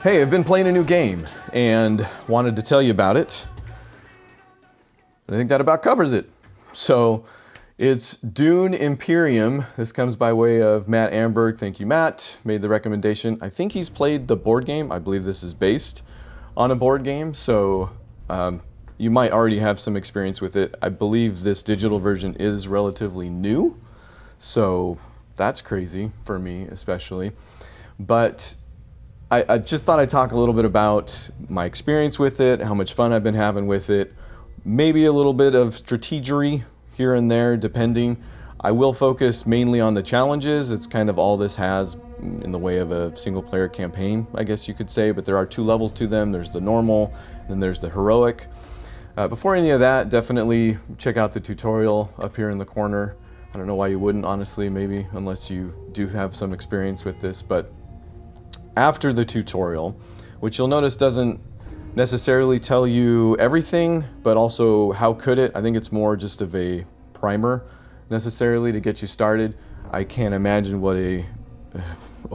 Hey, I've been playing a new game and wanted to tell you about it. I think that about covers it. So it's Dune Imperium. This comes by way of Matt Amberg. Thank you, Matt. Made the recommendation. I think he's played the board game. I believe this is based on a board game. So you might already have some experience with it. I believe this digital version is relatively new. So that's crazy for me, especially. But I just thought I'd talk a little bit about my experience with it, how much fun I've been having with it, maybe a little bit of strategery here and there, depending. I will focus mainly on the challenges. It's kind of all this has in the way of a single-player campaign, I guess you could say, but there are two levels to them. There's the normal, and then there's the heroic. Before any of that, definitely check out the tutorial up here in the corner. I don't know why you wouldn't, honestly, maybe, unless you do have some experience with this, but after the tutorial, which you'll notice doesn't necessarily tell you everything, but also how could it. I think it's more just of a primer necessarily to get you started. I can't imagine what a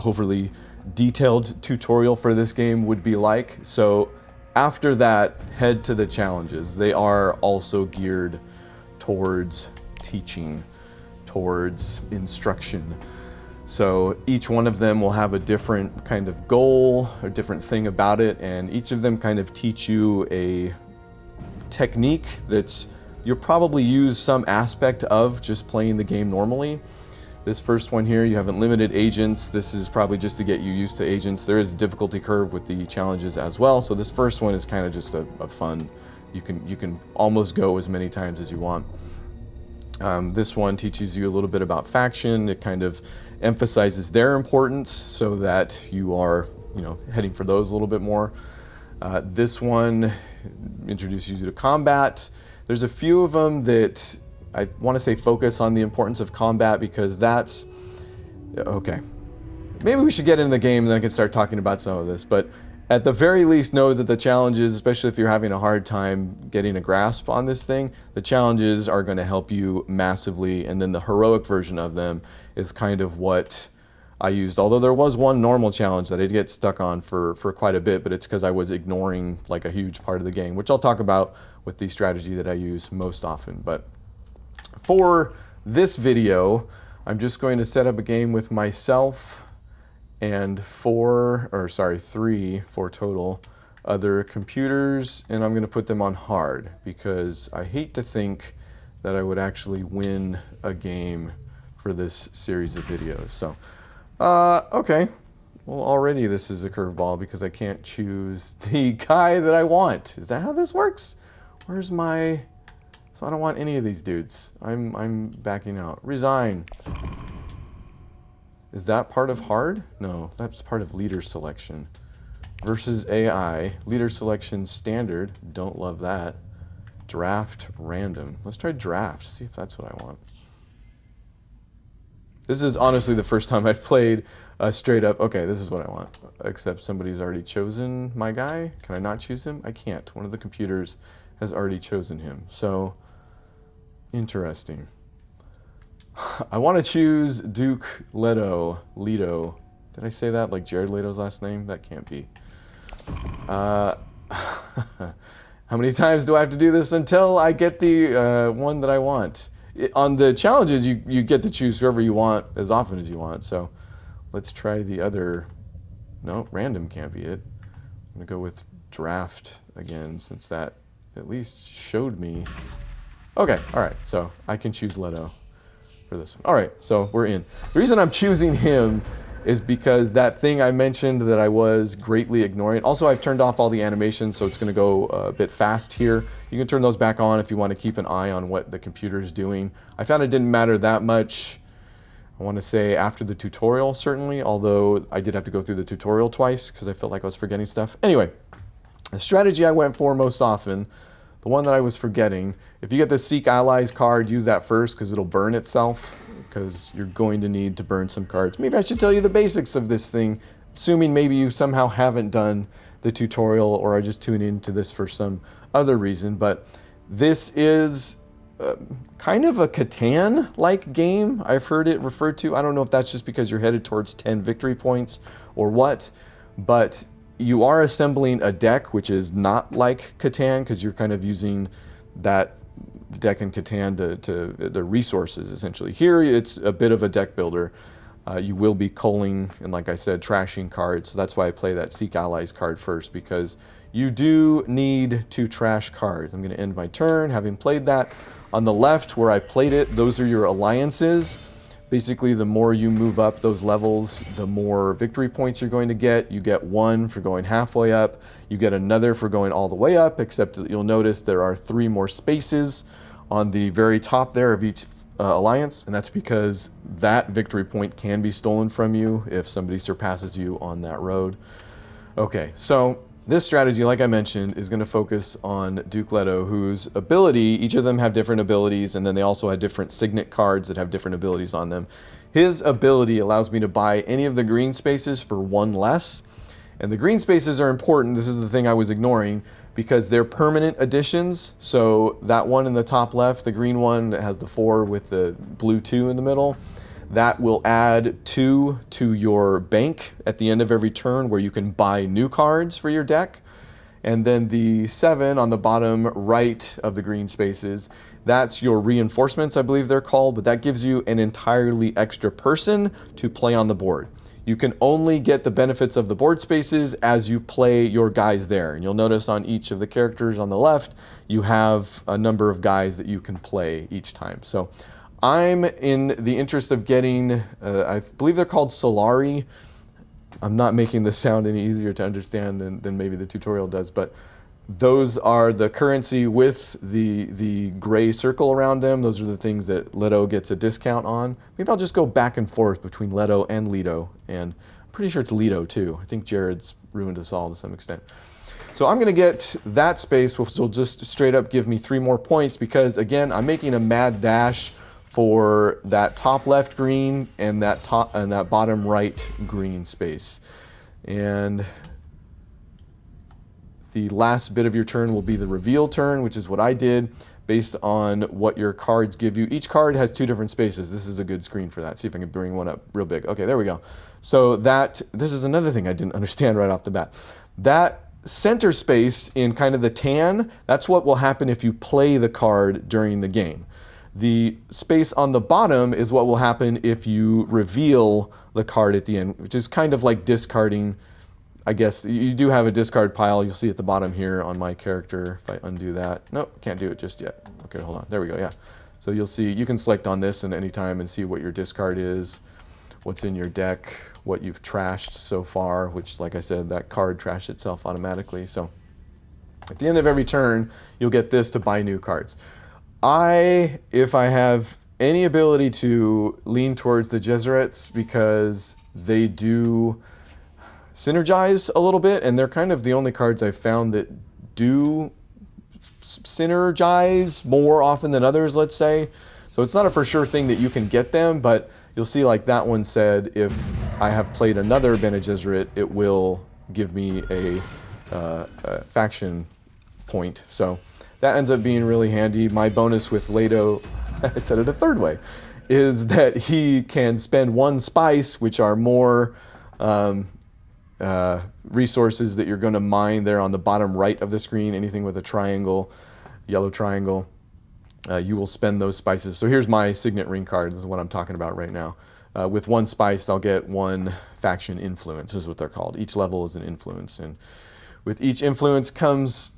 overly detailed tutorial for this game would be like. So after that, head to the challenges. They are also geared towards teaching, towards instruction. So each one of them will have a different kind of goal, a different thing about it, and each of them kind of teach you a technique that's you'll probably use some aspect of just playing the game normally. This first one here, you have unlimited agents. This is probably just to get you used to agents. There is a difficulty curve with the challenges as well. So this first one is kind of just a fun, you can almost go as many times as you want. This one teaches you a little bit about faction. It kind of emphasizes their importance so that you are, heading for those a little bit more. This one introduces you to combat. There's a few of them that I want to say focus on the importance of combat because that's, okay. Maybe we should get into the game and then I can start talking about some of this, but at the very least, know that the challenges, especially if you're having a hard time getting a grasp on this thing, the challenges are going to help you massively, and then the heroic version of them is kind of what I used. Although there was one normal challenge that I did get stuck on for quite a bit, but it's because I was ignoring like a huge part of the game, which I'll talk about with the strategy that I use most often. But for this video, I'm just going to set up a game with myself and three total other computers, and I'm going to put them on hard because I hate to think that I would actually win a game for this series of videos. So, okay. Well, already this is a curveball because I can't choose the guy that I want. Is that how this works? Where's my... So I don't want any of these dudes. I'm backing out. Resign. Is that part of hard? No, that's part of leader selection. Versus AI. Leader selection standard. Don't love that. Draft random. Let's try draft. See if that's what I want. This is honestly the first time I've played straight up. Okay, this is what I want. Except somebody's already chosen my guy. Can I not choose him? I can't. One of the computers has already chosen him. So, interesting. I want to choose Duke Leto. Did I say that like Jared Leto's last name? That can't be. How many times do I have to do this until I get the one that I want? On the challenges, you get to choose whoever you want as often as you want. So let's try the other. No, random can't be it. I'm going to go with draft again since that at least showed me. Okay, all right. So I can choose Leto for this one. All right, so we're in. The reason I'm choosing him is because that thing I mentioned that I was greatly ignoring. Also, I've turned off all the animations, so it's going to go a bit fast here. You can turn those back on if you want to keep an eye on what the computer is doing. I found it didn't matter that much, I want to say, after the tutorial, certainly, although I did have to go through the tutorial twice because I felt like I was forgetting stuff. Anyway, the strategy I went for most often, the one that I was forgetting, if you get the Seek Allies card, use that first because it'll burn itself because you're going to need to burn some cards. Maybe I should tell you the basics of this thing, assuming maybe you somehow haven't done the tutorial or are just tuning into this for some other reason. But this is kind of a Catan-like game, I've heard it referred to. I don't know if that's just because you're headed towards 10 victory points or what, but you are assembling a deck, which is not like Catan, because you're kind of using that deck in Catan to the resources, essentially. Here, it's a bit of a deck builder. You will be culling and, like I said, trashing cards. So that's why I play that Seek Allies card first, because you do need to trash cards. I'm going to end my turn having played that. On the left, where I played it, those are your alliances. Basically, the more you move up those levels, the more victory points you're going to get. You get 1 for going halfway up. You get another for going all the way up, except that you'll notice there are 3 more spaces on the very top there of each alliance, and that's because that victory point can be stolen from you if somebody surpasses you on that road. Okay, so this strategy, like I mentioned, is going to focus on Duke Leto, whose ability, each of them have different abilities, and then they also have different signet cards that have different abilities on them. His ability allows me to buy any of the green spaces for 1 less, and the green spaces are important. This is the thing I was ignoring, because they're permanent additions. So that one in the top left, the green one that has the 4 with the blue 2 in the middle, that will add 2 to your bank at the end of every turn, where you can buy new cards for your deck. And then the 7 on the bottom right of the green spaces, that's your reinforcements, I believe they're called, but that gives you an entirely extra person to play on the board. You can only get the benefits of the board spaces as you play your guys there. And you'll notice on each of the characters on the left, you have a number of guys that you can play each time. So I'm in the interest of getting, I believe they're called Solari. I'm not making this sound any easier to understand than maybe the tutorial does, but those are the currency with the gray circle around them. Those are the things that Leto gets a discount on. Maybe I'll just go back and forth between Leto and Leto, and I'm pretty sure it's Leto too. I think Jared's ruined us all to some extent. So I'm going to get that space, which will just straight up give me 3 more points, because again, I'm making a mad dash for that top left green and that bottom right green space. And the last bit of your turn will be the reveal turn, which is what I did based on what your cards give you. Each card has 2 different spaces. This is a good screen for that. See if I can bring one up real big. Okay, there we go. So this is another thing I didn't understand right off the bat. That center space in kind of the tan, that's what will happen if you play the card during the game. The space on the bottom is what will happen if you reveal the card at the end, which is kind of like discarding. I guess you do have a discard pile. You'll see at the bottom here on my character. If I undo that, nope, can't do it just yet. Okay, hold on. There we go. Yeah. So you'll see, you can select on this at any time and see what your discard is, what's in your deck, what you've trashed so far, which, like I said, that card trashed itself automatically. So at the end of every turn, you'll get this to buy new cards. If I have any ability to lean towards the Jezerets, because they do synergize a little bit, and they're kind of the only cards I've found that do synergize more often than others, let's say. So it's not a for sure thing that you can get them, but you'll see, like that one said, if I have played another Bene Gesserit, it will give me a faction point. So that ends up being really handy. My bonus with Leto, I said it a third way, is that he can spend 1 spice, which are more resources that you're going to mine there on the bottom right of the screen. Anything with a triangle, yellow triangle, you will spend those spices. So here's my signet ring card. This is what I'm talking about right now. With 1 spice, I'll get 1 faction influence, is what they're called. Each level is an influence, and with each influence comes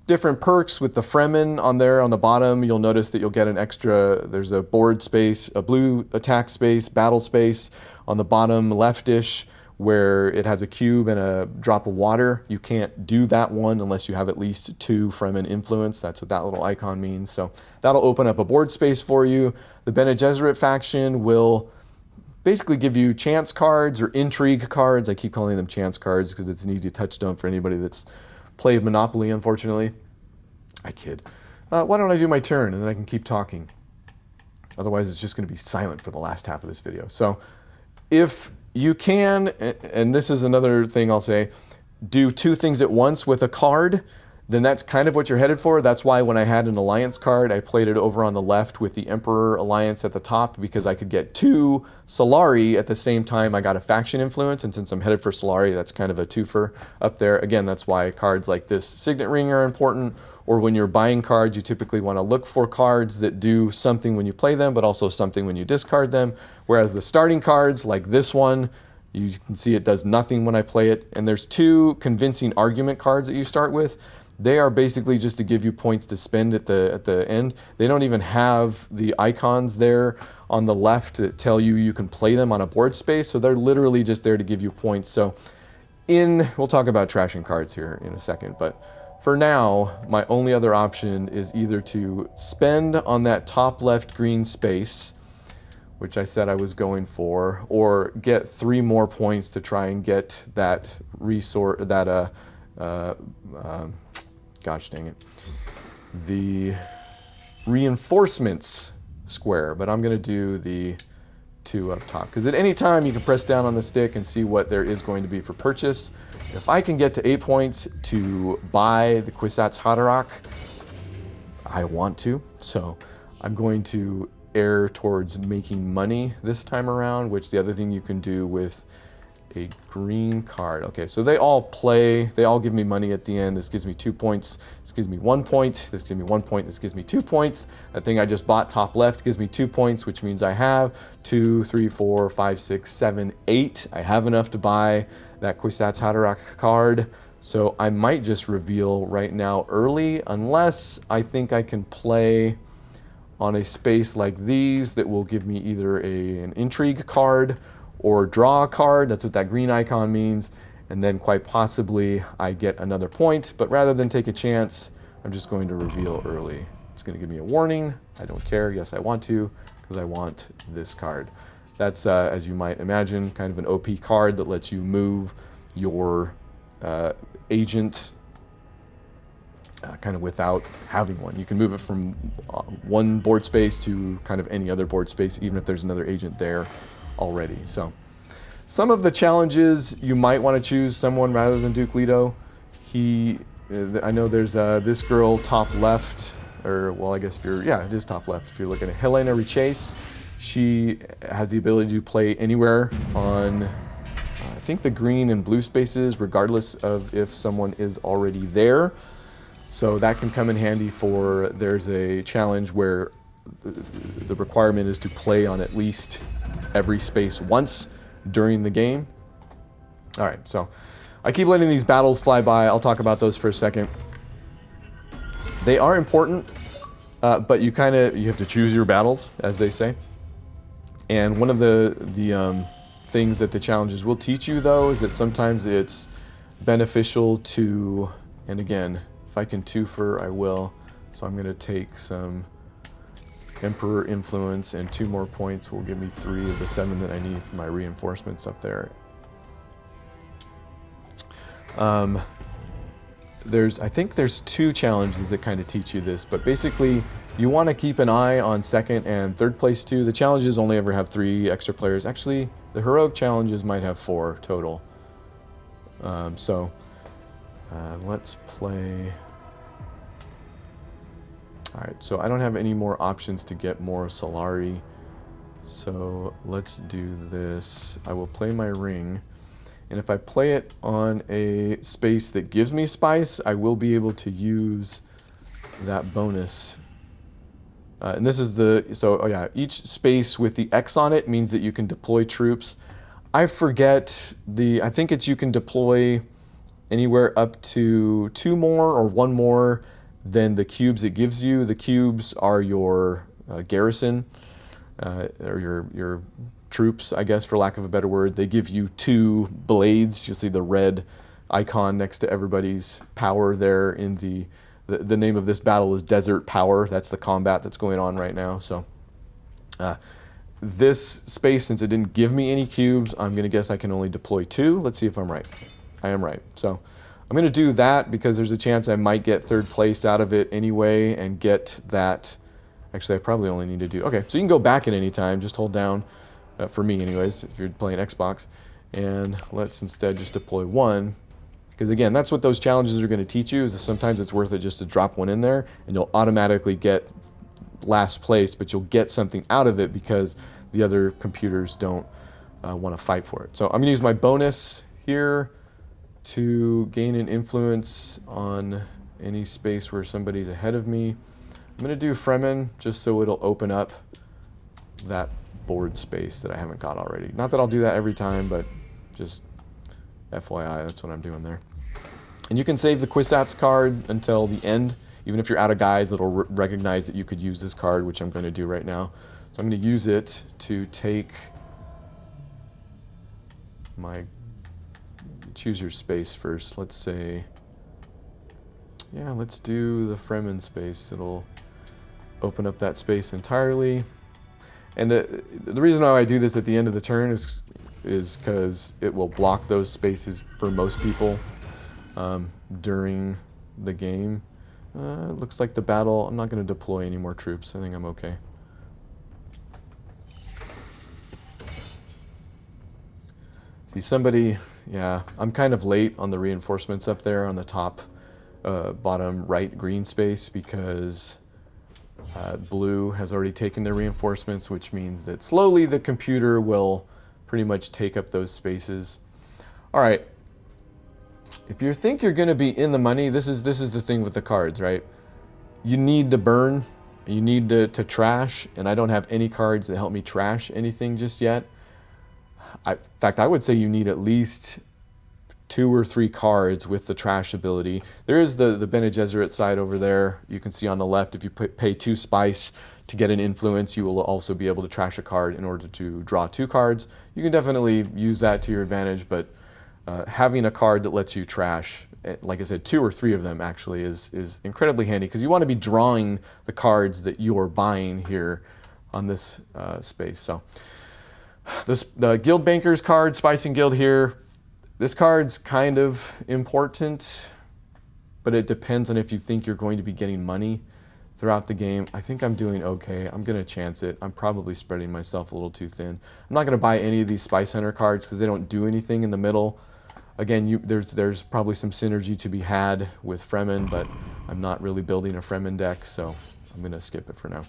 different perks. With the Fremen on there on the bottom, you'll notice that you'll get an extra, there's a board space, a blue attack space, battle space on the bottom leftish, where it has a cube and a drop of water. You can't do that one unless you have at least 2 Fremen influence. That's what that little icon means. So that'll open up a board space for you. The Bene Gesserit faction will basically give you chance cards or intrigue cards. I keep calling them chance cards because it's an easy touchstone for anybody that's played Monopoly, unfortunately. I kid. Why don't I do my turn and then I can keep talking? Otherwise, it's just going to be silent for the last half of this video. So if you can, and this is another thing I'll say, do 2 things at once with a card. then that's kind of what you're headed for. That's why when I had an alliance card, I played it over on the left with the Emperor Alliance at the top, because I could get 2 Solari at the same time I got a faction influence, and since I'm headed for Solari, that's kind of a twofer up there. Again, that's why cards like this Signet Ring are important, or when you're buying cards, you typically want to look for cards that do something when you play them, but also something when you discard them, whereas the starting cards, like this one, you can see it does nothing when I play it, and there's 2 convincing argument cards that you start with. They are basically just to give you points to spend at the end. They don't even have the icons there on the left that tell you can play them on a board space, so they're literally just there to give you points. So we'll talk about trashing cards here in a second, but for now, my only other option is either to spend on that top left green space, which I said I was going for, or get 3 more points to try and get that resource, that gosh dang it, the reinforcements square, but I'm going to do the 2 up top, because at any time you can press down on the stick and see what there is going to be for purchase. If I can get to 8 points to buy the Kwisatz Haderach, I want to, so I'm going to err towards making money this time around, which the other thing you can do with a green card. Okay, so they all give me money at the end. This gives me 2 points. This gives me 1 point. This gives me 1 point. This gives me 2 points. That thing I just bought top left gives me 2 points, which means I have 2, 3, 4, 5, 6, 7, 8. I have enough to buy that Kwisatz Haderach card. So I might just reveal right now early, unless I think I can play on a space like these that will give me either an intrigue card or draw a card. That's what that green icon means. And then quite possibly I get another point, but rather than take a chance, I'm just going to reveal early. It's going to give me a warning. I don't care. Yes, I want to, because I want this card. That's, as you might imagine, kind of an OP card that lets you move your agent kind of without having one. You can move it from one board space to kind of any other board space, even if there's another agent there already. So some of the challenges, you might want to choose someone rather than Duke Leto. I know there's this girl top left, or well, I guess if you're, yeah, it is top left. If you're looking at Helena Richase, she has the ability to play anywhere on, I think, the green and blue spaces, regardless of if someone is already there. So that can come in handy for, there's a challenge where the requirement is to play on at least every space once during the game. All right, so I keep letting these battles fly by. I'll talk about those for a second. They are important, but you have to choose your battles, as they say. And one of the things that the challenges will teach you, though, is that sometimes it's beneficial to, and again, if I can twofer, I will. So I'm going to take some Emperor influence, and 2 more points will give me 3 of the 7 that I need for my reinforcements up there. I think there's 2 challenges that kind of teach you this, but basically you want to keep an eye on 2nd and 3rd place too. The challenges only ever have 3 extra players. Actually, the heroic challenges might have 4 total. Let's play. All right, so I don't have any more options to get more Solari. So let's do this. I will play my ring. And if I play it on a space that gives me spice, I will be able to use that bonus. And this is each space with the X on it means that you can deploy troops. I forget I think it's you can deploy anywhere up to 2 more or 1 more than the cubes it gives you. The cubes are your garrison, or your troops, I guess, for lack of a better word. They give you 2 blades. You'll see the red icon next to everybody's power there in the name of this battle is Desert Power. That's the combat that's going on right now. So this space, since it didn't give me any cubes, I'm going to guess I can only deploy 2. Let's see if I'm right. I am right. So I'm going to do that because there's a chance I might get 3rd place out of it anyway and get that. Actually, I probably only need to do, okay, so you can go back at any time. Just hold down, for me anyways, if you're playing Xbox. And let's instead just deploy 1, Because again, that's what those challenges are going to teach you, is that sometimes it's worth it just to drop one in there and you'll automatically get last place, but you'll get something out of it because the other computers don't want to fight for it. So I'm going to use my bonus here to gain an influence on any space where somebody's ahead of me. I'm going to do Fremen just so it'll open up that board space that I haven't got already. Not that I'll do that every time, but just FYI, that's what I'm doing there. And you can save the Kwisatz card until the end. Even if you're out of guys, it'll recognize that you could use this card, which I'm going to do right now. So I'm going to use it to take my, choose your space first. Let's say, yeah, let's do the Fremen space. It'll open up that space entirely. And the reason why I do this at the end of the turn is because it will block those spaces for most people during the game. It looks like the battle, I'm not going to deploy any more troops. I think I'm okay. See somebody, yeah, I'm kind of late on the reinforcements up there on the top bottom right green space because blue has already taken their reinforcements, which means that slowly the computer will pretty much take up those spaces. All right. If you think you're going to be in the money, this is the thing with the cards, right? You need to burn, you need to trash, and I don't have any cards that help me trash anything just yet. In fact, I would say you need at least 2 or 3 cards with the trash ability. There is the Bene Gesserit side over there. You can see on the left, if you pay 2 spice to get an influence, you will also be able to trash a card in order to draw 2 cards. You can definitely use that to your advantage, but having a card that lets you trash, like I said, 2 or 3 of them actually is incredibly handy because you want to be drawing the cards that you are buying here on this space. So the Guild Bankers card, Spicing Guild here, this card's kind of important, but it depends on if you think you're going to be getting money throughout the game. I think I'm doing okay. I'm going to chance it. I'm probably spreading myself a little too thin. I'm not going to buy any of these Spice Hunter cards because they don't do anything in the middle. Again, there's probably some synergy to be had with Fremen, but I'm not really building a Fremen deck, so I'm going to skip it for now.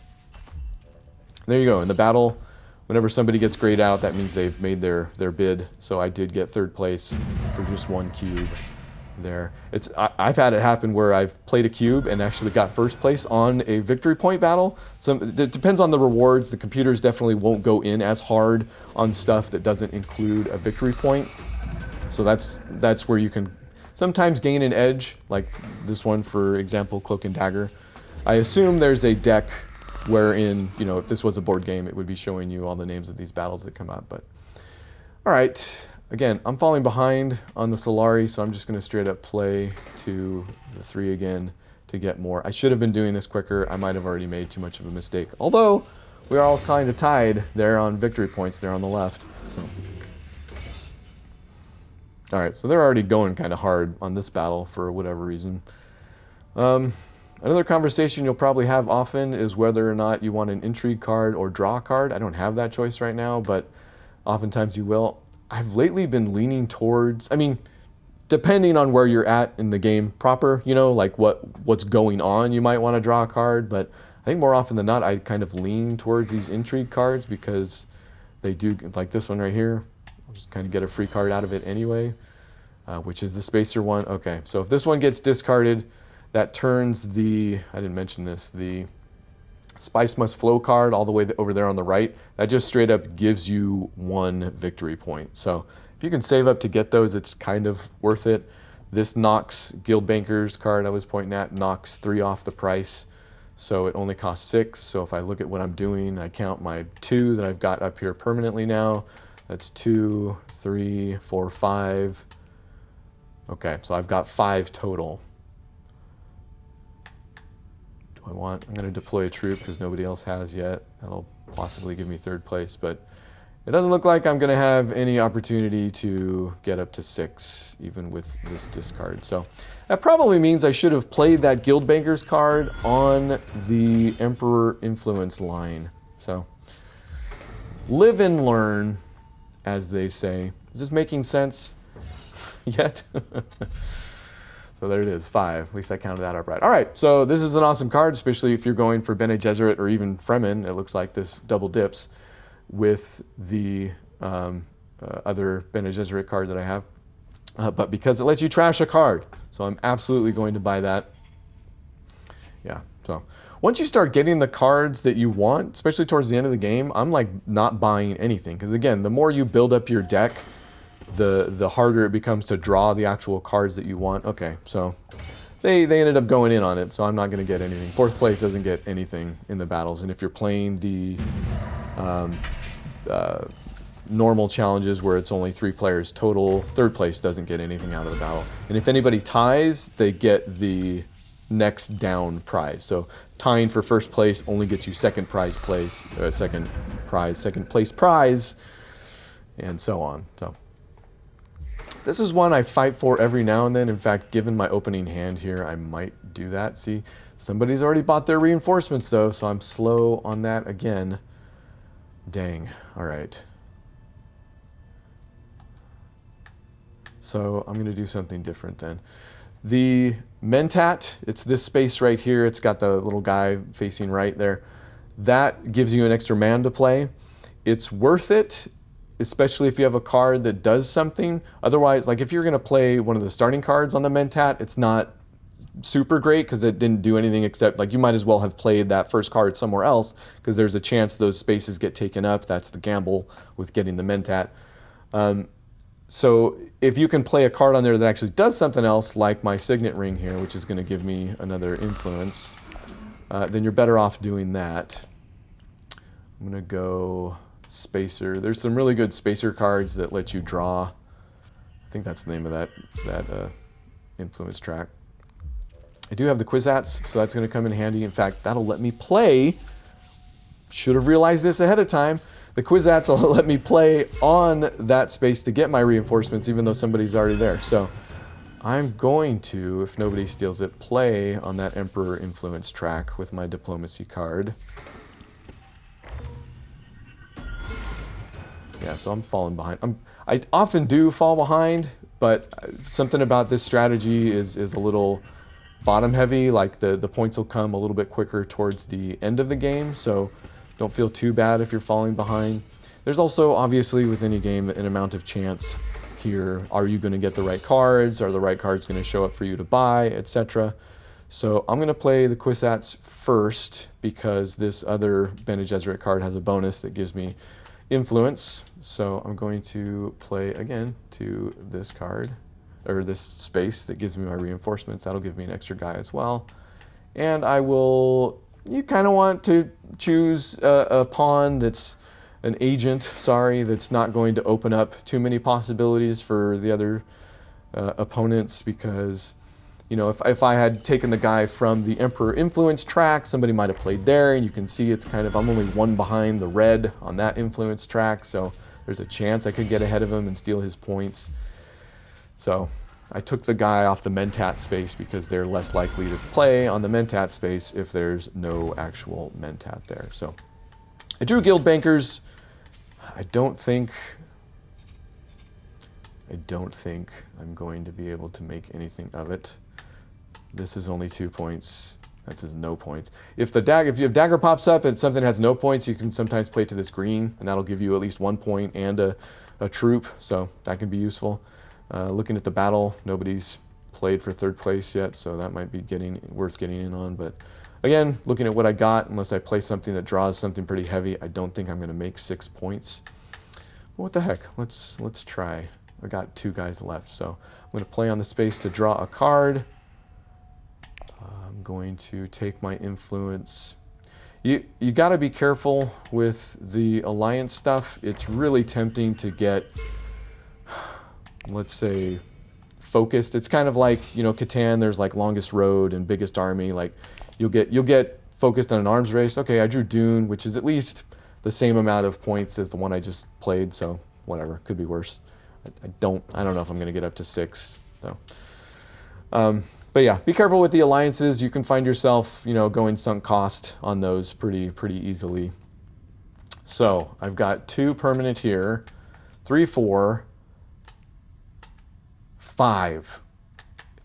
There you go. In the battle, whenever somebody gets grayed out, that means they've made their bid. So I did get 3rd place for just 1 cube there. I've had it happen where I've played a cube and actually got 1st place on a victory point battle. It depends on the rewards. The computers definitely won't go in as hard on stuff that doesn't include a victory point. So that's where you can sometimes gain an edge, like this one, for example, Cloak and Dagger. I assume there's a deck wherein, you know, if this was a board game, it would be showing you all the names of these battles that come up. But all right, again, I'm falling behind on the Solari, so I'm just going to straight up play to the 3 again to get more. I should have been doing this quicker. I might have already made too much of a mistake. Although we are all kind of tied there on victory points there on the left. So. All right, so they're already going kind of hard on this battle for whatever reason. Another conversation you'll probably have often is whether or not you want an intrigue card or draw a card. I don't have that choice right now, but oftentimes you will. I've lately been leaning towards, I mean, depending on where you're at in the game proper, you know, like what's going on, you might want to draw a card, but I think more often than not, I kind of lean towards these intrigue cards because they do, like this one right here. I'll just kind of get a free card out of it anyway, which is the Spacer one. Okay, so if this one gets discarded, that turns the, I didn't mention this, the Spice Must Flow card all the way over there on the right. That just straight up gives you 1 victory point. So if you can save up to get those, it's kind of worth it. This knocks Guild Bankers card I was pointing at, knocks 3 off the price. So it only costs 6. So if I look at what I'm doing, I count my 2 that I've got up here permanently now. That's 2, 3, 4, 5. Okay, so I've got 5 total. I'm going to deploy a troop because nobody else has yet. That'll possibly give me 3rd place, but it doesn't look like I'm going to have any opportunity to get up to 6, even with this discard. So that probably means I should have played that Guild Bankers card on the Emperor Influence line. So live and learn, as they say. Is this making sense yet? So there it is, 5. At least I counted that up right. All right, so this is an awesome card, especially if you're going for Bene Gesserit or even Fremen. It looks like this double dips with the other Bene Gesserit card that I have. But because it lets you trash a card, so I'm absolutely going to buy that. Yeah, so once you start getting the cards that you want, especially towards the end of the game, I'm like not buying anything. Because again, the more you build up your deck, the harder it becomes to draw the actual cards that you want. Okay, so they ended up going in on it, so I'm not going to get anything. 4th place doesn't get anything in the battles, and if you're playing the normal challenges where it's only 3 players total, 3rd place doesn't get anything out of the battle. And if anybody ties, they get the next down prize. So tying for 1st place only gets you second place prize, and so on. So this is one I fight for every now and then. In fact, given my opening hand here, I might do that. See, somebody's already bought their reinforcements though, so I'm slow on that again. Dang. All right. So I'm going to do something different then. The Mentat, it's this space right here. It's got the little guy facing right there. That gives you an extra man to play. It's worth it, especially if you have a card that does something. Otherwise, like if you're going to play one of the starting cards on the Mentat, it's not super great because it didn't do anything except, like, you might as well have played that first card somewhere else because there's a chance those spaces get taken up. That's the gamble with getting the Mentat. So if you can play a card on there that actually does something else, like my Signet Ring here, which is going to give me another influence, then you're better off doing that. I'm going to go Spacer. There's some really good Spacer cards that let you draw. I think that's the name of that influence track. I do have the Kwisatz, so that's going to come in handy. In fact, that'll let me play. Should have realized this ahead of time. The Kwisatz will let me play on that space to get my reinforcements, even though somebody's already there. So I'm going to, if nobody steals it, play on that Emperor influence track with my Diplomacy card. Yeah, so I'm falling behind. I often do fall behind, but something about this strategy is a little bottom heavy. Like the points will come a little bit quicker towards the end of the game, so don't feel too bad if you're falling behind. There's also, obviously, with any game, an amount of chance here. Are you going to get the right cards? Are the right cards going to show up for you to buy, etc.? So I'm going to play the Kwisatz first because this other Bene Gesserit card has a bonus that gives me influence. So I'm going to play again to this card, or this space that gives me my reinforcements. That'll give me an extra guy as well. And I will... You kind of want to choose a pawn that's an agent, that's not going to open up too many possibilities for the other opponents, because, you know, if I had taken the guy from the Emperor influence track, somebody might have played there, and you can see it's kind of, I'm only 1 behind the red on that influence track, so there's a chance I could get ahead of him and steal his points. So I took the guy off the Mentat space because they're less likely to play on the Mentat space if there's no actual Mentat there. So I drew Guild Bankers. I don't think I'm going to be able to make anything of it. This is only 2 points. That says no points. If you have dagger pops up and something has no points, you can sometimes play to this green, and that'll give you at least 1 point and a troop, so that can be useful. Looking at the battle, nobody's played for 3rd place yet, so that might be worth getting in on. But again, looking at what I got, unless I play something that draws something pretty heavy, I don't think I'm going to make 6 points. But what the heck? Let's try. I got 2 guys left, so I'm going to play on the space to draw a card. I'm going to take my influence. You got to be careful with the alliance stuff. It's really tempting to get, let's say, focused. It's kind of like, you know, Catan, there's like longest road and biggest army. Like you'll get focused on an arms race. Okay, I drew Dune, which is at least the same amount of points as the one I just played, so whatever, could be worse. I don't know if I'm going to get up to 6. So but yeah, be careful with the alliances. You can find yourself, you know, going sunk cost on those pretty easily. So I've got 2 permanent here, 3, 4, 5.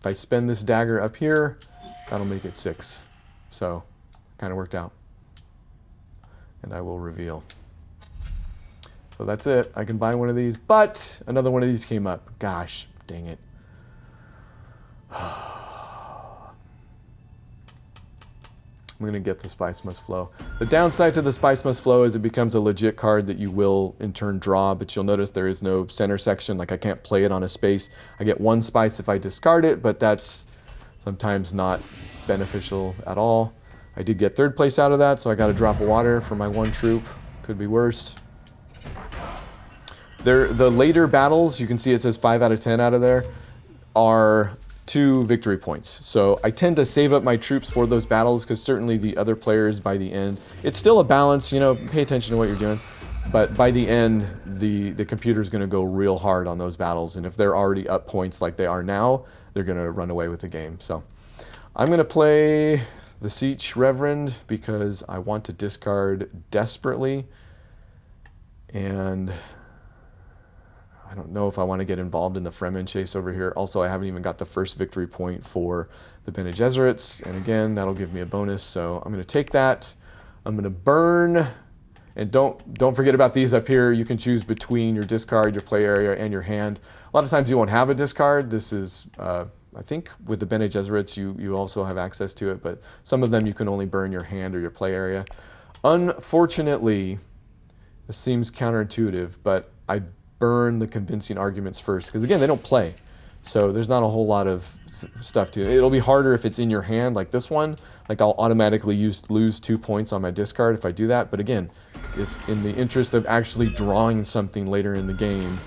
If I spend this dagger up here, that'll make it 6. So, kind of worked out. And I will reveal. So that's it. I can buy one of these, but another one of these came up. Gosh, dang it. I'm going to get the Spice Must Flow. The downside to the Spice Must Flow is it becomes a legit card that you will in turn draw, but you'll notice there is no center section. Like I can't play it on a space. I get 1 spice if I discard it, but that's sometimes not beneficial at all. I did get 3rd place out of that, so I got a drop of water for my 1 troop. Could be worse. The later battles, you can see it says 5 out of 10 out of there, are 2 victory points. So I tend to save up my troops for those battles because certainly the other players by the end, it's still a balance, you know, pay attention to what you're doing. But by the end, the computer's going to go real hard on those battles. And if they're already up points like they are now, they're going to run away with the game. So I'm going to play the Siege Reverend because I want to discard desperately. And I don't know if I want to get involved in the Fremen chase over here. Also, I haven't even got the first victory point for the Bene Gesserits. And again, that'll give me a bonus. So I'm going to take that. I'm going to burn. And don't forget about these up here. You can choose between your discard, your play area, and your hand. A lot of times you won't have a discard. This is, I think with the Bene Gesserits, you also have access to it. But some of them you can only burn your hand or your play area. Unfortunately, this seems counterintuitive, but I burn the convincing arguments first because again they don't play, so there's not a whole lot of stuff to it. It'll be harder if it's in your hand like this one. Like I'll automatically lose 2 points on my discard if I do that, but again, if in the interest of actually drawing something later in the game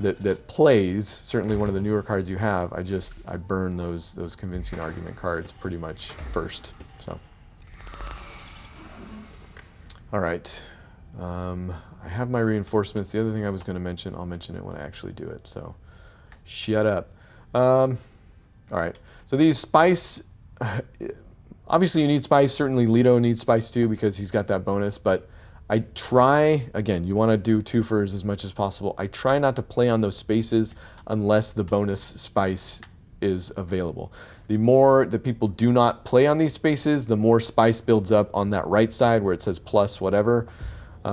that plays, certainly one of the newer cards you have, I burn those convincing argument cards pretty much first. So all right. I have my reinforcements. The other thing I was going to mention, I'll mention it when I actually do it. So, shut up. All right. So these spice, obviously you need spice. Certainly Leto needs spice too because he's got that bonus. But I try, again, you want to do 2-fers as much as possible. I try not to play on those spaces unless the bonus spice is available. The more that people do not play on these spaces, the more spice builds up on that right side where it says plus whatever.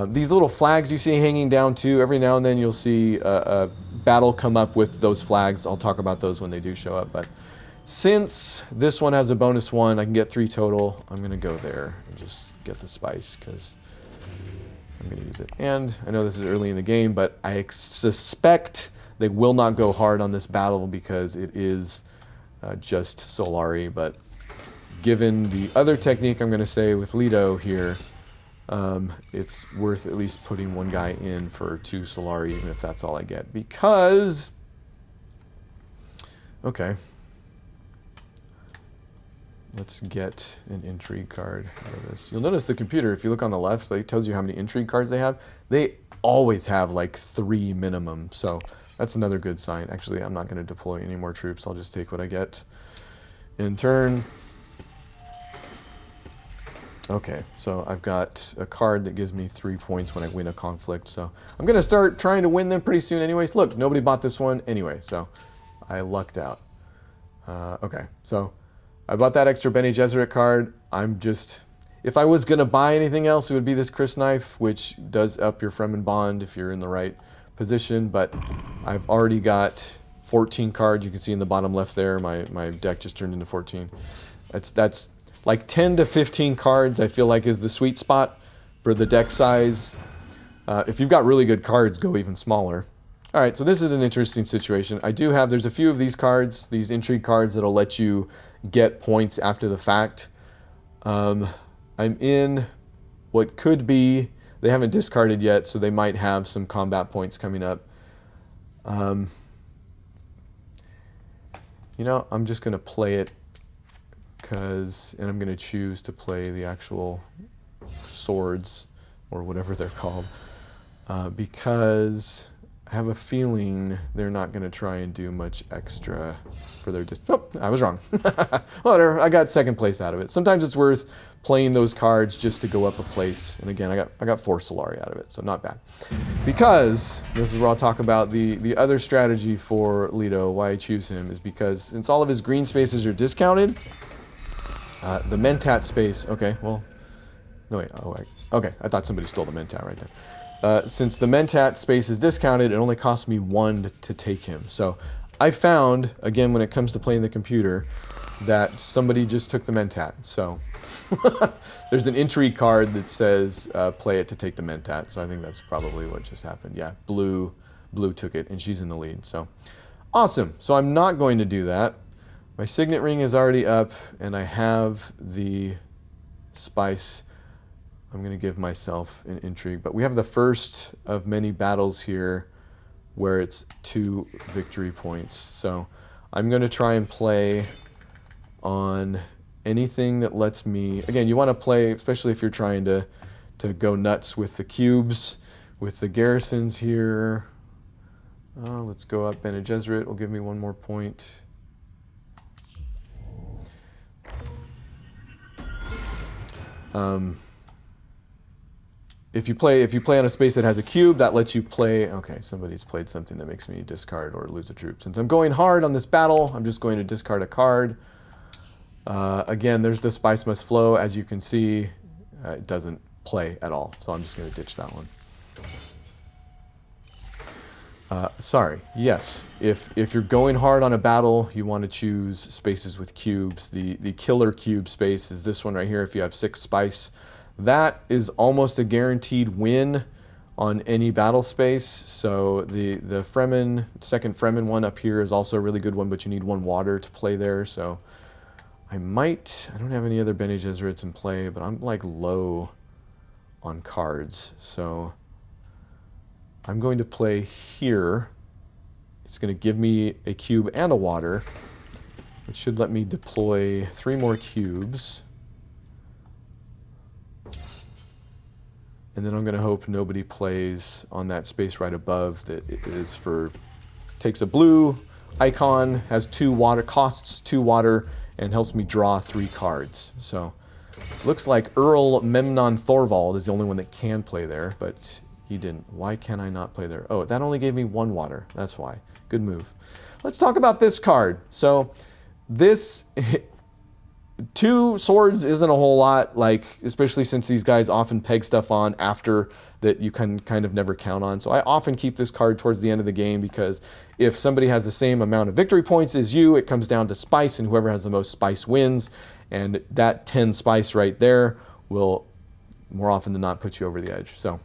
These little flags you see hanging down too, every now and then you'll see a battle come up with those flags. I'll talk about those when they do show up. But since this one has a bonus 1, I can get 3 total. I'm going to go there and just get the spice because I'm going to use it. And I know this is early in the game, but I suspect they will not go hard on this battle because it is just Solari. But given the other technique I'm going to say with Leto here, it's worth at least putting 1 guy in for 2 Solari, even if that's all I get. Because, okay, let's get an intrigue card out of this. You'll notice the computer, if you look on the left, it tells you how many intrigue cards they have. They always have like 3 minimum, so that's another good sign. Actually, I'm not going to deploy any more troops. I'll just take what I get in turn. Okay, so I've got a card that gives me 3 points when I win a conflict. So I'm going to start trying to win them pretty soon anyways. Look, nobody bought this one anyway, so I lucked out. Okay, so I bought that extra Bene Gesserit card. I'm just, if I was going to buy anything else, it would be this Chris Knife, which does up your Fremen bond if you're in the right position. But I've already got 14 cards. You can see in the bottom left there, my deck just turned into 14. That's like 10 to 15 cards, I feel like, is the sweet spot for the deck size. If you've got really good cards, go even smaller. All right, so this is an interesting situation. There's a few of these cards, these intrigue cards, that'll let you get points after the fact. I'm in what could be, they haven't discarded yet, so they might have some combat points coming up. You know, I'm just going to play it. And I'm going to choose to play the actual swords, or whatever they're called, because I have a feeling they're not going to try and do much extra for their Oh, I was wrong. Whatever, I got second place out of it. Sometimes it's worth playing those cards just to go up a place. And again, I got 4 Solari out of it, so not bad. Because, this is where I'll talk about the other strategy for Leto, why I choose him, is because since all of his green spaces are discounted, the Mentat space, okay, well, no wait, oh wait, okay, I thought somebody stole the Mentat right there. Since the Mentat space is discounted, it only costs me 1 to take him. So I found, again, when it comes to playing the computer, that somebody just took the Mentat. So there's an entry card that says play it to take the Mentat. So I think that's probably what just happened. Yeah, Blue took it, and she's in the lead. So awesome. So I'm not going to do that. My Signet Ring is already up, and I have the Spice. I'm going to give myself an intrigue. But we have the first of many battles here where it's 2 victory points. So I'm going to try and play on anything that lets me... Again, you want to play, especially if you're trying to go nuts with the cubes, with the garrisons here. Let's go up. Bene Gesserit will give me 1 more point. If you play on a space that has a cube, that lets you play... Okay, somebody's played something that makes me discard or lose a troop. Since I'm going hard on this battle, I'm just going to discard a card. Again, there's the Spice Must Flow. As you can see, it doesn't play at all, so I'm just going to ditch that one. Sorry, yes, if you're going hard on a battle, you want to choose spaces with cubes. The killer cube space is this one right here if you have 6 Spice. That is almost a guaranteed win on any battle space. So the Fremen, second Fremen one up here is also a really good one, but you need 1 water to play there. So I don't have any other Bene Gesserits in play, but I'm like low on cards. So I'm going to play here. It's going to give me a cube and a water, which should let me deploy 3 more cubes. And then I'm going to hope nobody plays on that space right above that it is for... Takes a blue icon, has 2 water, costs 2 water, and helps me draw 3 cards. So looks like Earl Memnon Thorvald is the only one that can play there, but he didn't. Why can I not play there? Oh, that only gave me 1 water. That's why. Good move. Let's talk about this card. So this... 2 swords isn't a whole lot, like, especially since these guys often peg stuff on after that you can kind of never count on. So I often keep this card towards the end of the game because if somebody has the same amount of victory points as you, it comes down to Spice, and whoever has the most Spice wins. And that 10 Spice right there will more often than not put you over the edge. So,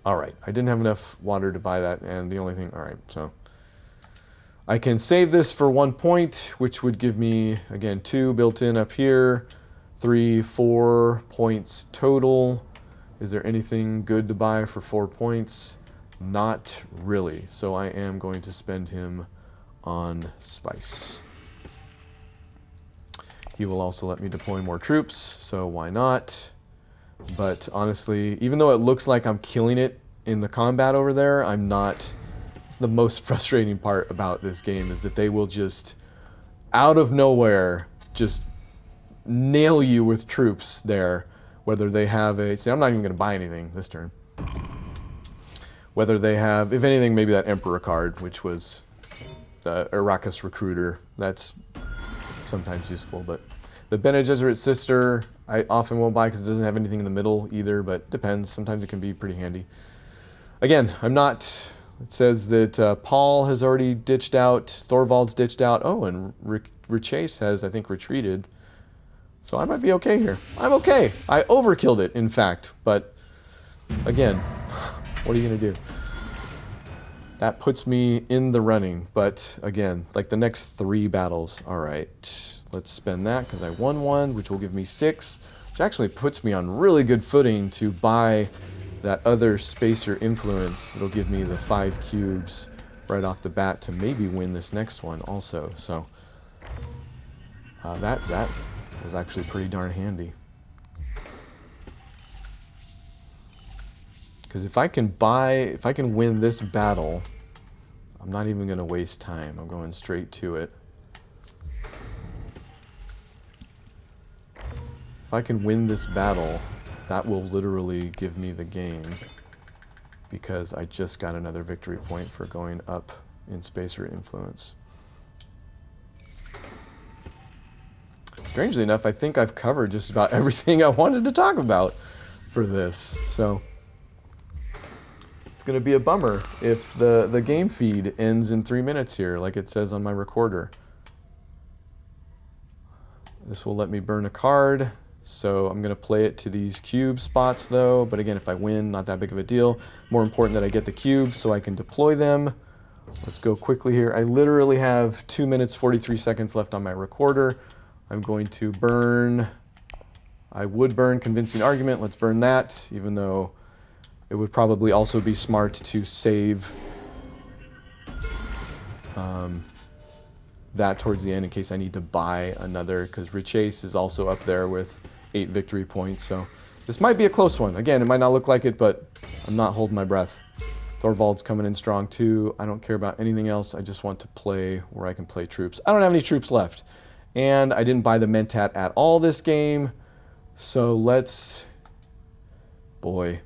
all right, I didn't have enough water to buy that, and the only thing, all right, so I can save this for 1 point, which would give me, again, 2 built in up here, 3, 4 points total. Is there anything good to buy for 4 points? Not really. So I am going to spend him on Spice. He will also let me deploy more troops, so why not? But honestly, even though it looks like I'm killing it in the combat over there, I'm not. It's the most frustrating part about this game is that they will just, out of nowhere, just nail you with troops there. Whether they have a... See, I'm not even going to buy anything this turn. Whether they have, if anything, maybe that Emperor card, which was the Arrakis Recruiter. That's sometimes useful, but the Bene Gesserit Sister, I often won't buy because it doesn't have anything in the middle either, but depends. Sometimes it can be pretty handy. Again, I'm not... It says that Paul has already ditched out, Thorvald's ditched out. Oh, and Richase has, I think, retreated. So I might be okay here. I'm okay. I overkilled it, in fact. But, again, what are you going to do? That puts me in the running. But, again, like the next 3 battles. All right, let's spend that because I won 1, which will give me 6. Which actually puts me on really good footing to buy that other spacer influence that'll give me the 5 cubes right off the bat to maybe win this next one also. So that was actually pretty darn handy. Because if I can win this battle, I'm not even going to waste time. I'm going straight to it. If I can win this battle, that will literally give me the game, because I just got another victory point for going up in spacer influence. Strangely enough, I think I've covered just about everything I wanted to talk about for this. So it's going to be a bummer if the game feed ends in 3 minutes here, like it says on my recorder. This will let me burn a card. So I'm going to play it to these cube spots though. But again, if I win, not that big of a deal. More important that I get the cubes so I can deploy them. Let's go quickly here. I literally have 2 minutes, 43 seconds left on my recorder. I'm going to burn, I would burn Convincing Argument. Let's burn that, even though it would probably also be smart to save that towards the end in case I need to buy another, because Richase is also up there with 8 victory points. So this might be a close one. Again, it might not look like it, but I'm not holding my breath. Thorvald's coming in strong too. I don't care about anything else. I just want to play where I can play troops. I don't have any troops left. And I didn't buy the Mentat at all this game. So let's... Boy.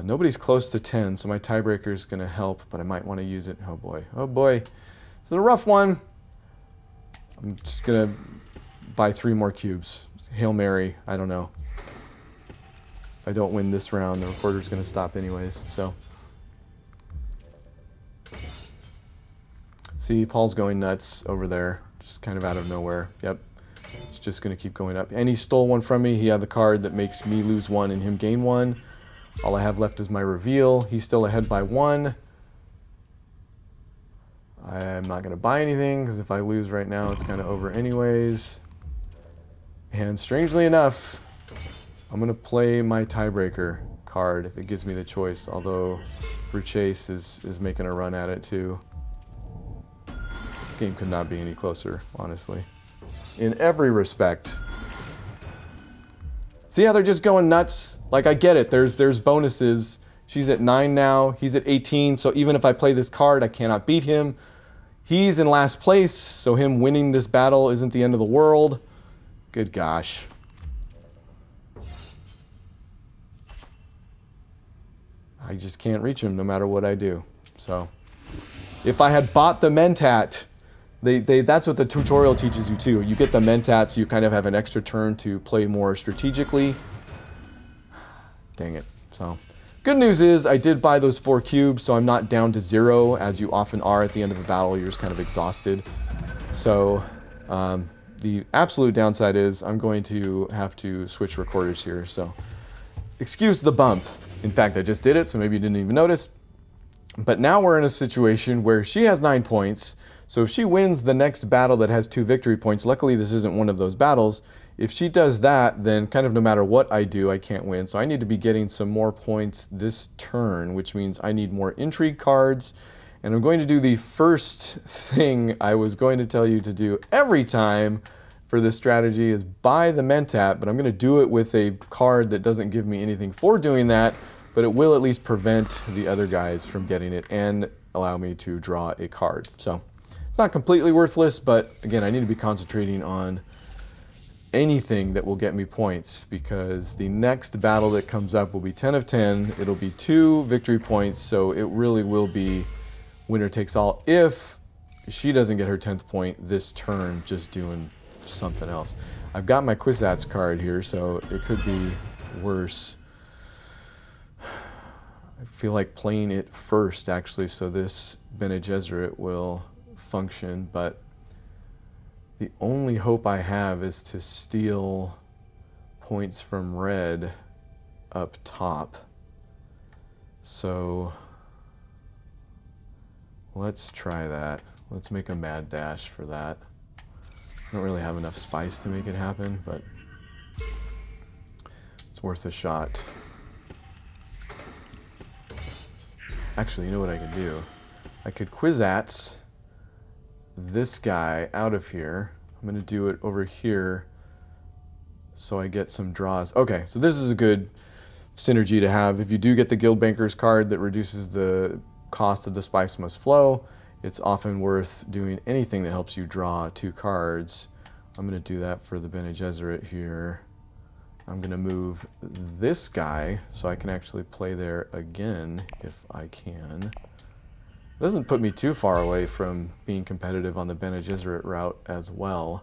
Nobody's close to 10, so my tiebreaker is going to help, but I might want to use it. Oh boy. Oh boy. It's a rough one. I'm just going to buy 3 more cubes. Hail Mary. I don't know. If I don't win this round, the recorder's going to stop anyways. So, see, Paul's going nuts over there, just kind of out of nowhere. Yep, it's just going to keep going up. And he stole one from me. He had the card that makes me lose 1 and him gain 1. All I have left is my reveal. He's still ahead by 1. I'm not going to buy anything, because if I lose right now, it's kind of over anyways. And strangely enough, I'm going to play my tiebreaker card if it gives me the choice, although Richase is making a run at it too. This game could not be any closer, honestly. In every respect. See how they're just going nuts? Like, I get it. There's bonuses. She's at 9 now. He's at 18. So even if I play this card, I cannot beat him. He's in last place, so him winning this battle isn't the end of the world. Good gosh. I just can't reach him no matter what I do. So if I had bought the Mentat, that's what the tutorial teaches you too. You get the Mentat so you kind of have an extra turn to play more strategically. Dang it. So good news is I did buy those 4 cubes, so I'm not down to 0, as you often are at the end of a battle. You're just kind of exhausted. So the absolute downside is I'm going to have to switch recorders here. So excuse the bump. In fact, I just did it, so maybe you didn't even notice. But now we're in a situation where she has 9 points. So if she wins the next battle that has 2 victory points, luckily this isn't one of those battles. If she does that, then kind of no matter what I do, I can't win. So I need to be getting some more points this turn, which means I need more intrigue cards. And I'm going to do the first thing I was going to tell you to do every time for this strategy is buy the Mentat, but I'm going to do it with a card that doesn't give me anything for doing that, but it will at least prevent the other guys from getting it and allow me to draw a card. So it's not completely worthless, but again, I need to be concentrating on anything that will get me points, because the next battle that comes up will be 10 of 10. It'll be 2 victory points, so it really will be winner takes all if she doesn't get her 10th point this turn just doing something else. I've got my Kwisatz card here, so it could be worse. I feel like playing it first, actually, so this Bene Gesserit will function, but the only hope I have is to steal points from red up top. So let's try that. Let's make a mad dash for that. I don't really have enough spice to make it happen, but it's worth a shot. Actually, you know what I could do? I could Kwisatz this guy out of here. I'm going to do it over here so I get some draws. Okay, so this is a good synergy to have. If you do get the Guild Banker's card that reduces the cost of the Spice Must Flow, it's often worth doing anything that helps you draw 2 cards. I'm going to do that for the Bene Gesserit here. I'm going to move this guy so I can actually play there again if I can. It doesn't put me too far away from being competitive on the Bene Gesserit route as well.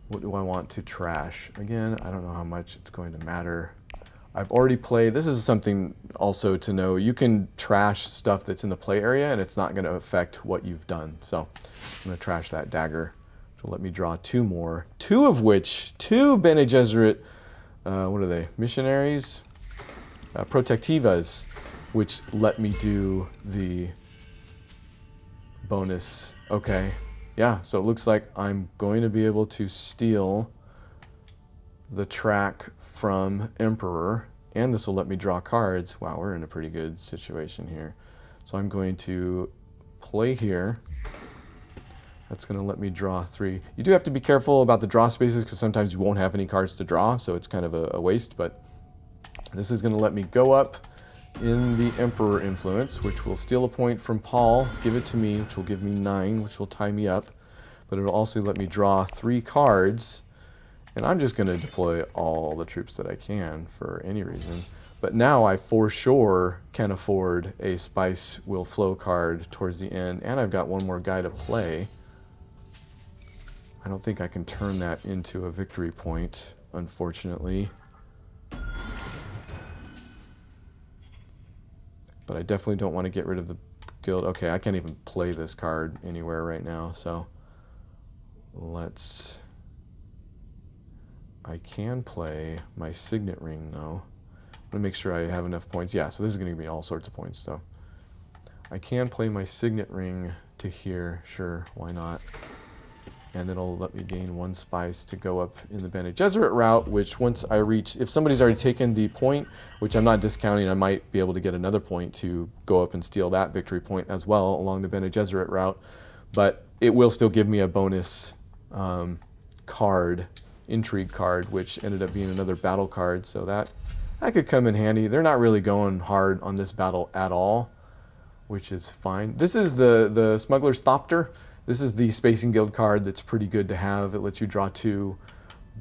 What do I want to trash? Again, I don't know how much it's going to matter. I've already played, this is something also to know, you can trash stuff that's in the play area and it's not going to affect what you've done. So I'm going to trash that dagger, which will let me draw 2 more. 2 of which, 2 Bene Gesserit, what are they, missionaries? Protectivas, which let me do the bonus. Okay, yeah, so it looks like I'm going to be able to steal the track from Emperor, and this will let me draw cards. Wow, we're in a pretty good situation here. So I'm going to play here. That's going to let me draw 3. You do have to be careful about the draw spaces because sometimes you won't have any cards to draw, so it's kind of a waste, but this is going to let me go up in the Emperor influence, which will steal a point from Paul, give it to me, which will give me 9, which will tie me up, but it'll also let me draw 3 cards. And I'm just going to deploy all the troops that I can for any reason. But now I for sure can afford a Spice Will Flow card towards the end. And I've got one more guy to play. I don't think I can turn that into a victory point, unfortunately. But I definitely don't want to get rid of the guild. Okay, I can't even play this card anywhere right now. So let's... I can play my Signet Ring, though. I'm going to make sure I have enough points. Yeah, so this is going to give me all sorts of points. So I can play my Signet Ring to here. Sure, why not? And it'll let me gain 1 spice to go up in the Bene Gesserit route, which once I reach... If somebody's already taken the point, which I'm not discounting, I might be able to get another point to go up and steal that victory point as well along the Bene Gesserit route. But it will still give me a bonus card, intrigue card, which ended up being another battle card, so that could come in handy. They're not really going hard on this battle at all, which is fine. This is the Smuggler's Thopter. This is the Spacing Guild card that's pretty good to have. It lets you draw 2,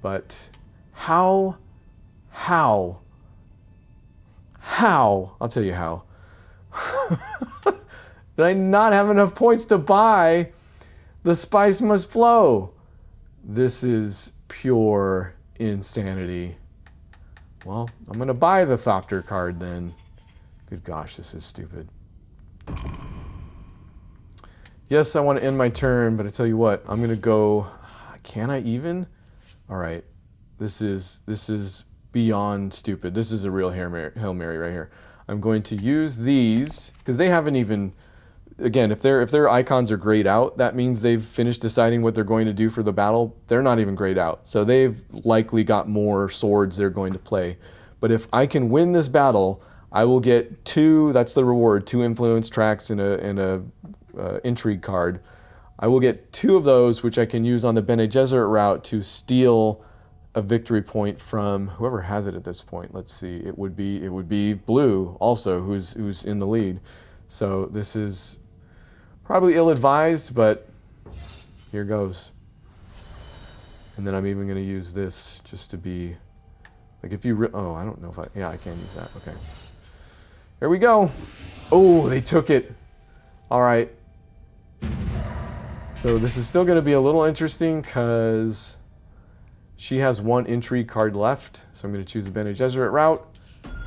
but how, I'll tell you how. Did I not have enough points to buy the Spice Must Flow? This is pure insanity. Well, I'm going to buy the Thopter card then. Good gosh, this is stupid. Yes, I want to end my turn, but I tell you what, I'm going to go... Can I even? All right. This is beyond stupid. This is a real Hail Mary right here. I'm going to use these, because they haven't even... Again, if their icons are grayed out, that means they've finished deciding what they're going to do for the battle. They're not even grayed out. So they've likely got more swords they're going to play. But if I can win this battle, I will get 2, that's the reward, 2 influence tracks and a intrigue card. I will get 2 of those, which I can use on the Bene Gesserit route to steal a victory point from whoever has it at this point. Let's see, it would be blue also, who's in the lead. So this is probably ill-advised, but here goes. And then I'm even going to use this just to be, like if you, oh, I don't know if yeah, I can use that, okay. Here we go. Oh, they took it. All right. So this is still going to be a little interesting because she has 1 intrigue card left. So I'm going to choose the Bene Gesserit route.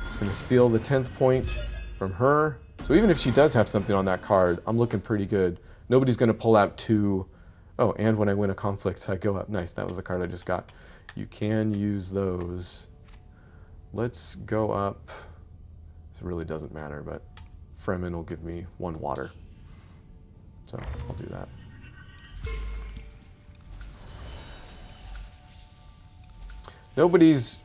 It's going to steal the 10th point from her. So even if she does have something on that card, I'm looking pretty good. Nobody's going to pull out 2. Oh, and when I win a conflict, I go up. Nice, that was the card I just got. You can use those. Let's go up. It really doesn't matter, but Fremen will give me 1 water. So I'll do that. Nobody's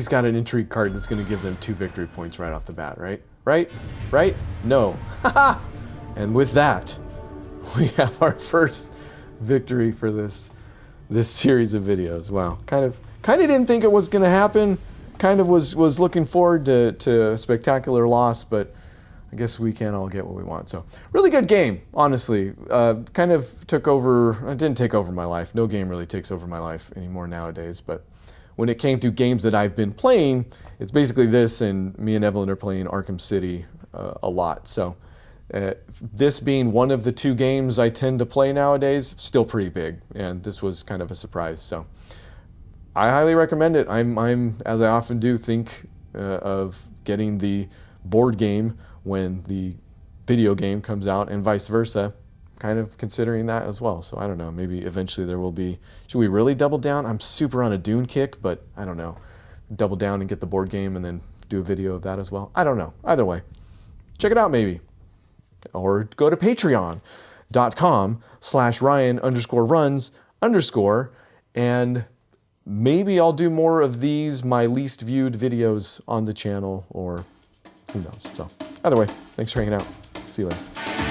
got an intrigue card that's going to give them 2 victory points right off the bat, right? Right? No. And with that, we have our first victory for this series of videos. Wow. Kind of didn't think it was going to happen. kind of was looking forward to a spectacular loss, but I guess we can't all get what we want. So really good game, honestly. Kind of took over, it didn't take over my life. No game really takes over my life anymore nowadays, but when it came to games that I've been playing, it's basically this, and me and Evelyn are playing Arkham City a lot. So this being one of the 2 games I tend to play nowadays, still pretty big, and this was kind of a surprise. So I highly recommend it. I'm as I often do, think of getting the board game when the video game comes out, and vice versa. Kind of considering that as well. So I don't know, maybe eventually there will be, should we really double down? I'm super on a Dune kick, but I don't know. Double down and get the board game and then do a video of that as well. I don't know. Either way, check it out maybe. Or go to patreon.com/Ryan_runs_ and maybe I'll do more of these, my least viewed videos on the channel, or who knows. So either way, thanks for hanging out. See you later.